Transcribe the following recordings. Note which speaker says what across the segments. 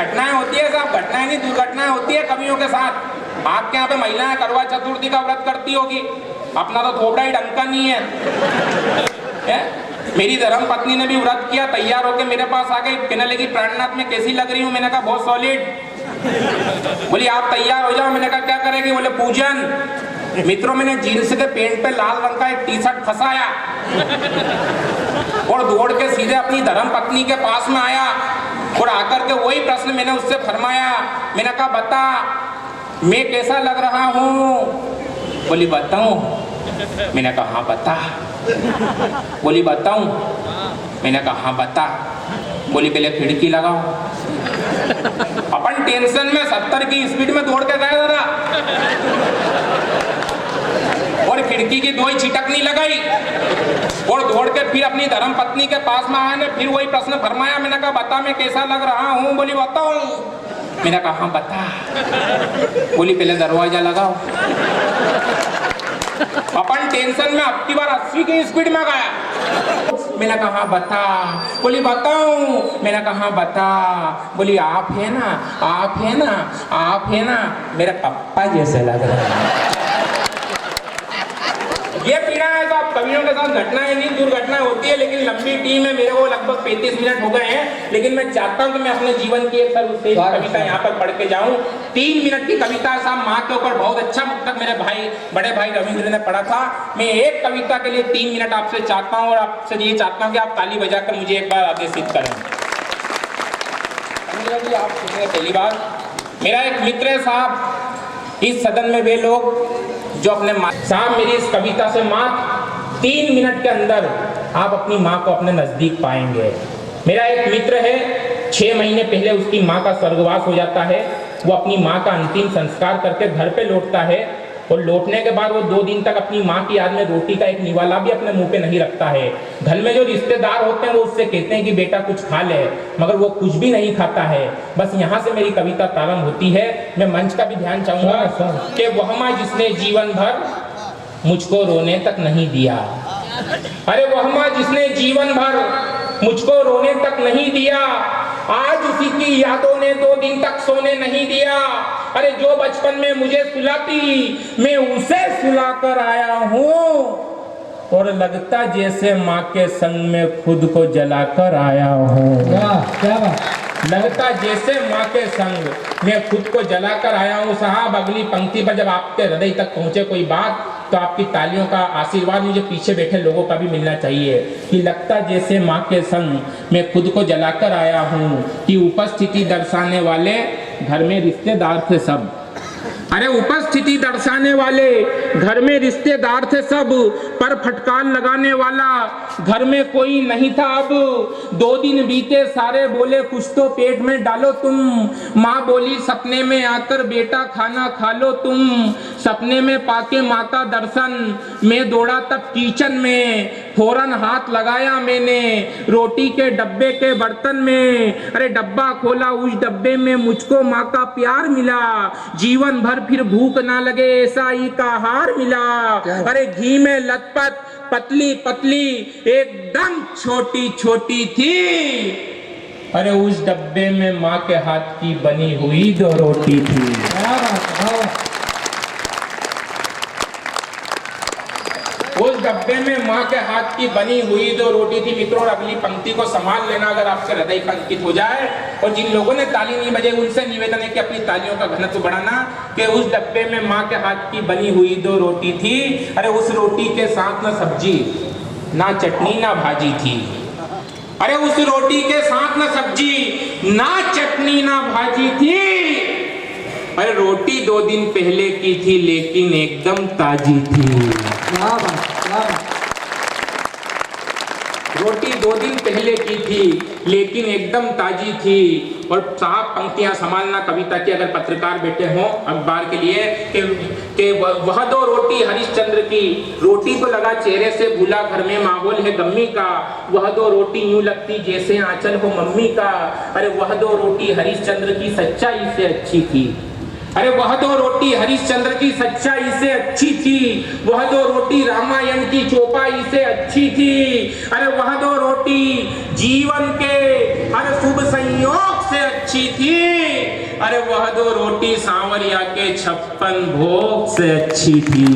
Speaker 1: घटनाएं होती है साहब, घटनाएं नहीं दुर्घटनाएं होती है कवियों के साथ। आपके यहाँ पे महिलाएं करवा चतुर्थी का व्रत करती होगी, अपना तो थोबड़ा ही ढंग का नहीं है? मेरी धर्म पत्नी ने भी व्रत किया, तैयार होके मेरे पास आ गई, कहने लगी प्राणनाथ में कैसी लग रही हूँ? मैंने कहा बहुत सॉलिड। बोली आप तैयार हो जाओ। मैंने कहा क्या करेगी? बोले पूजन। मित्रों, मैंने जीन्स के पेंट पे लाल रंग का एक टी शर्ट फंसाया और दौड़ के सीधे अपनी धर्म पत्नी के पास में आया और आकर के वही प्रश्न मैंने उससे फरमाया। मैंने कहा बता मैं कैसा लग रहा हूँ? बोली बताऊं? मैंने कहा हाँ बता। बोली बताऊं? मैंने कहा हाँ बता। बोली पहले खिड़की लगाओ। अपन टेंशन में 70 की स्पीड में दौड़ के गए जरा और खिड़की की दो ही छिटक नहीं लगाई और दौड़ के फिर अपनी धर्म पत्नी के पास में आया ने फिर वही प्रश्न फरमाया। मैंने कहा बता मैं कैसा लग रहा हूँ? बोली बताऊं? मैंने कहा हाँ बता। बोली पहले दरवाजा लगाओ। अपन टेंशन में अब की बार 80 की स्पीड में गया। मैंने कहा हाँ बता। बोली बताऊं? मैंने कहा हाँ बता। बोली आप है ना, आप है ना, आप है ना, मेरे पापा जैसे लग रहे हैं। ये पीड़ा है साहब, कवियों के साथ घटनाएं नहीं दुर्घटनाएं होती है, लेकिन लंबी टीम है, मेरे को लगभग 35 मिनट हो गए हैं, लेकिन मैं चाहता हूं कि मैं अपने जीवन की एक सर्वश्रेष्ठ कविता यहाँ पर पढ़ के जाऊं। 3 मिनट की कविता साहब, माँ के ऊपर बहुत अच्छा मुक्तक मेरे भाई, बड़े भाई रविंद्र ने पढ़ा था। मैं एक कविता के लिए 3 मिनट आपसे चाहता हूँ और आपसे ये चाहता हूँ कि आप ताली बजाकर मुझे एक बार आदेशित करें। आप सुनिए पहली बार। मेरा एक मित्र है साहब, इस सदन में वे लोग जो अपने साहब, मेरी इस कविता से मात्र 3 मिनट के अंदर आप अपनी माँ को अपने नजदीक पाएंगे। मेरा एक मित्र है, 6 महीने पहले उसकी माँ का स्वर्गवास हो जाता है। वो अपनी माँ का अंतिम संस्कार करके घर पे लौटता है और लौटने के बाद वो 2 दिन तक अपनी माँ की याद में रोटी का एक निवाला भी अपने मुंह पे नहीं रखता है। घर में जो रिश्तेदार होते हैं वो उससे कहते हैं कि बेटा कुछ खा ले, मगर वो कुछ भी नहीं खाता है। बस यहाँ से मेरी कविता प्रारंभ होती है। मैं मंच का भी ध्यान चाहूंगा कि वह माँ जिसने जीवन भर मुझको रोने तक नहीं दिया। अरे वह माँ जिसने जीवन भर मुझको रोने तक नहीं दिया, आज उसी की यादों ने 2 दिन तक सोने नहीं दिया। अरे जो बचपन में मुझे सुलाती, मैं उसे सुलाकर आया हूँ और लगता जैसे माँ के संग में खुद को जलाकर आया हूँ।
Speaker 2: क्या बात।
Speaker 1: लगता जैसे माँ के संग मैं खुद को जलाकर आया हूँ। साहब, अगली पंक्ति पर जब आपके हृदय तक पहुंचे कोई बात, तो आपकी तालियों का आशीर्वाद मुझे पीछे बैठे लोगों का भी मिलना चाहिए कि लगता जैसे माँ के संग मैं खुद को जलाकर आया हूँ कि उपस्थिति दर्शाने वाले घर में रिश्तेदार थे सब। अरे उपस्थिति दर्शाने वाले घर में रिश्तेदार थे सब, पर फटकार लगाने वाला घर में कोई नहीं था अब। 2 दिन बीते, सारे बोले कुछ तो पेट में डालो तुम। माँ बोली सपने में आकर बेटा खाना खा लो तुम। सपने में पाके माँ का दर्शन मैं दौड़ा तब किचन में, फौरन हाथ लगाया मैंने रोटी के डब्बे के बर्तन में। अरे डब्बा खोला, उस डब्बे में मुझको माँ का प्यार मिला। जीवन भर फिर भूख ना लगे ऐसा ही का हार मिला। अरे घी में लथपथ पतली पतली एकदम छोटी छोटी थी। अरे उस डब्बे में माँ के हाथ की बनी हुई 2 रोटी थी। उस डब्बे में माँ के हाथ की बनी हुई 2 रोटी थी। मित्रों, अगली पंक्ति को संभाल लेना अगर आपसे हृदय कंकित हो जाए। और जिन लोगों ने ताली नहीं बजाई उनसे निवेदन है कि अपनी तालियों का घनत्व बढ़ाना। कि उस डब्बे में माँ के हाथ की बनी हुई 2 रोटी थी। अरे उस रोटी के साथ ना सब्जी, ना चटनी, ना भाजी थी। अरे उस रोटी के साथ ना सब्जी, ना चटनी, ना भाजी थी। अरे रोटी 2 दिन पहले की थी लेकिन एकदम ताजी थी। रोटी 2 दिन पहले की थी लेकिन एकदम ताजी थी। और साफ पंक्तियां संभालना कविता की, अगर पत्रकार बैठे हों अखबार के लिए कि वह 2 रोटी हरिश्चंद्र की। रोटी को लगा चेहरे से भूला, घर में माहौल है गम्मी का। वह 2 रोटी यूं लगती जैसे आंचल हो मम्मी का। अरे वह 2 रोटी हरिश्चंद्र की सच्चाई से अच्छी थी। अरे वह 2 रोटी हरिश्चंद्र की सच्चाई से अच्छी थी। वह 2 रोटी रामायण की चौपाई से अच्छी थी। अरे वह 2 रोटी जीवन के हर शुभ संयोग से अच्छी अच्छी थी, अरे वह दो रोटी सांवरिया के 56 भोग से अच्छी थी।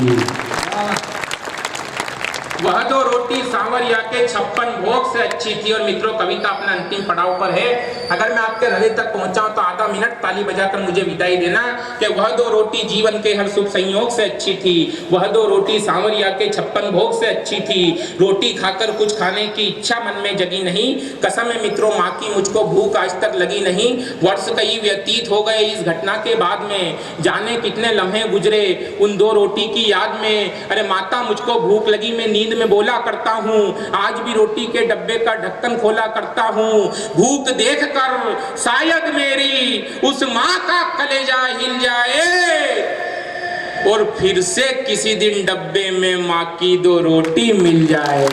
Speaker 1: वह दो रोटी सांवरिया के 56 भोग से अच्छी थी। और मित्रों, कविता अपना अंतिम पड़ाव पर है। अगर मैं आपके हृदय तक पहुंचाऊं तो आधा मिनट ताली बजाकर मुझे विदाई देना कि वह दो रोटी जीवन के हर शुभ संयोग से अच्छी थी, वह दो रोटी सांवरिया के 56 भोग से अच्छी थी। रोटी खाकर कुछ खाने की इच्छा मन में जगी नहीं, कसम है मित्रों माँ की मुझको भूख आज तक लगी नहीं। वर्ष कई व्यतीत हो गए इस घटना के बाद में, जाने कितने लम्हे गुजरे उन दो रोटी की याद में। अरे माता मुझको भूख लगी, मैं नींद में बोला करता हूँ, आज भी रोटी के डब्बे का ढक्कन खोला करता हूँ। भूख देखकर शायद मेरी उस माँ का कलेजा हिल जाए और फिर से किसी दिन डब्बे में माँ की दो रोटी मिल जाए।